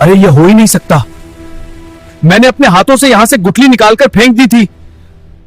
अरे ये हो ही नहीं सकता। मैंने अपने हाथों से यहां से गुठली निकालकर फेंक दी थी,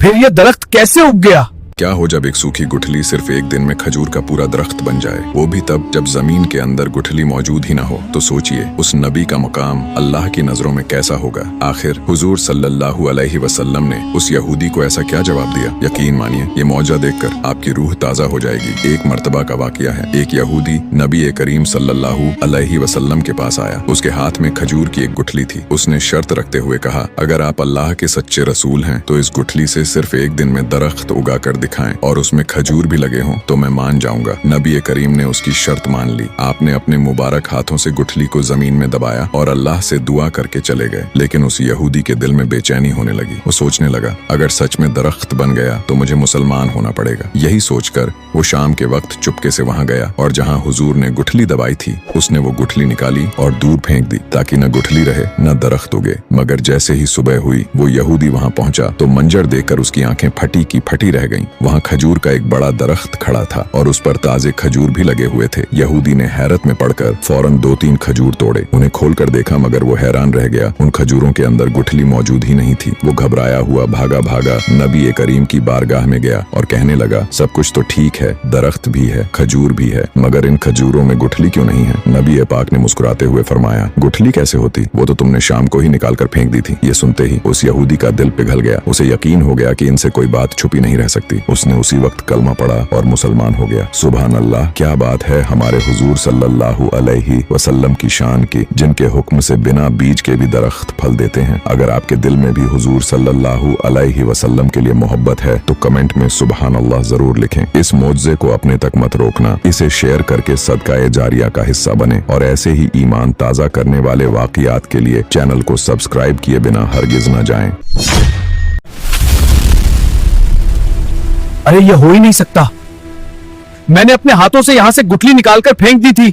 फिर ये दरख्त कैसे उग गया? क्या हो जब एक सूखी गुठली सिर्फ एक दिन में खजूर का पूरा दरख्त बन जाए, वो भी तब जब जमीन के अंदर गुठली मौजूद ही ना हो। तो सोचिए उस नबी का मकाम अल्लाह की नजरों में कैसा होगा। आखिर हुजूर सल्लल्लाहु अलैहि वसल्लम ने उस यहूदी को ऐसा क्या जवाब दिया? यकीन मानिए ये मौजा देखकर आपकी रूह ताजा हो जाएगी। एक मर्तबा का वाकया है। एक यहूदी नबी करीम सल्लल्लाहु अलैहि वसल्लम के पास आया। उसके हाथ में खजूर की एक गुठली थी। उसने शर्त रखते हुए कहा, अगर आप अल्लाह के सच्चे रसूल हैं तो इस गुठली से सिर्फ एक दिन में दरख्त उगा कर दिखाएं और उसमें खजूर भी लगे हों तो मैं मान जाऊंगा। नबी करीम ने उसकी शर्त मान ली। आपने अपने मुबारक हाथों से गुठली को जमीन में दबाया और अल्लाह से दुआ करके चले गए। लेकिन उस यहूदी के दिल में बेचैनी होने लगी। वो सोचने लगा, अगर सच में दरख्त बन गया तो मुझे मुसलमान होना पड़ेगा। यही सोचकर वो शाम के वक्त चुपके से वहां गया और जहां हुजूर ने गुठली दबाई थी उसने वो गुठली निकाली और दूर फेंक दी ताकि न गुठली रहे न दरख्त उगे। मगर जैसे ही सुबह हुई वो यहूदी वहां पहुंचा तो मंजर देखकर उसकी आंखें फटी की फटी रह गईं। वहां खजूर का एक बड़ा दरख्त खड़ा था और उस पर ताजे खजूर भी लगे हुए थे। यहूदी ने हैरत में पड़कर फौरन 2-3 खजूर तोड़े। उन्हें खोलकर देखा मगर वो हैरान रह गया। उन खजूरों के अंदर गुठली मौजूद ही नहीं थी। वो घबराया हुआ भागा भागा नबी करीम की बारगाह में गया और कहने लगा, सब कुछ तो ठीक है, दरख्त भी है, खजूर भी है, मगर इन खजूरों में गुठली क्यों नहीं है? नबी पाक ने मुस्कुराते हुए फरमाया, गुठली कैसे होती? वो तो तुमने शाम को ही निकाल कर फेंक दी थी। ये सुनते ही उस यहूदी का दिल पिघल गया। उसे यकीन हो गया कि इनसे कोई बात छुपी नहीं रह सकती। उसने उसी वक्त कलमा पढ़ा और मुसलमान हो गया। सुभान अल्लाह, क्या बात है हमारे हुजूर सल्लल्लाहु अलैहि वसल्लम की शान की, जिनके हुक्म से बिना बीज के भी दरख्त फल देते हैं। अगर आपके दिल में भी हुजूर सल्लल्लाहु अलैहि वसल्लम के लिए मोहब्बत है तो कमेंट में सुभान अल्लाह जरूर लिखें। इस मौजज़े को अपने तक मत रोकना, इसे शेयर करके सदका जारिया का हिस्सा बने और ऐसे ही ईमान ताजा करने वाले वाकयात के लिए चैनल को सब्सक्राइब किए बिना हरगिज न जाएं। अरे ये हो ही नहीं सकता। मैंने अपने हाथों से यहां से गुठली निकालकर फेंक दी थी,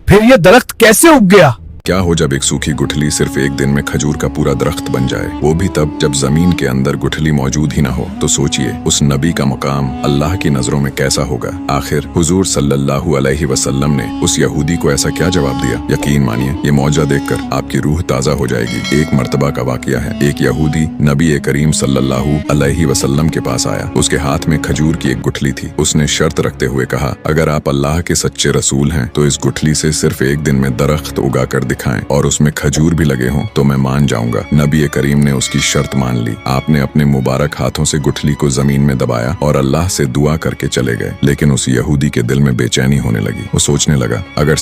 फिर ये दरख्त कैसे उग गया? क्या हो जब एक सूखी गुठली सिर्फ एक दिन में खजूर का पूरा दरख्त बन जाए, वो भी तब जब जमीन के अंदर गुठली मौजूद ही ना हो। तो सोचिए उस नबी का मकाम अल्लाह की नजरों में कैसा होगा। आखिर हुजूर सल्लल्लाहु अलैहि वसल्लम ने उस यहूदी को ऐसा क्या जवाब दिया? यकीन मानिए ये मौजा देखकर आपकी रूह ताजा हो जाएगी। एक मर्तबा का वाकया है। एक यहूदी नबी करीम सल्लल्लाहु अलैहि वसल्लम के पास आया। उसके हाथ में खजूर की एक गुठली थी। उसने शर्त रखते हुए कहा, अगर आप अल्लाह के सच्चे रसूल हैं तो इस गुठली से सिर्फ एक दिन में दरख्त उगा कर दिखाएं और उसमें खजूर भी लगे हों तो मैं मान जाऊंगा। नबी करीम ने उसकी शर्त मान ली। आपने अपने मुबारक हाथों से गुठली को जमीन में दबाया और अल्लाह से दुआ करके चले गए। लेकिन उस यहूदी के दिल में बेचैनी होने लगी। वो सोचने लगा, अगर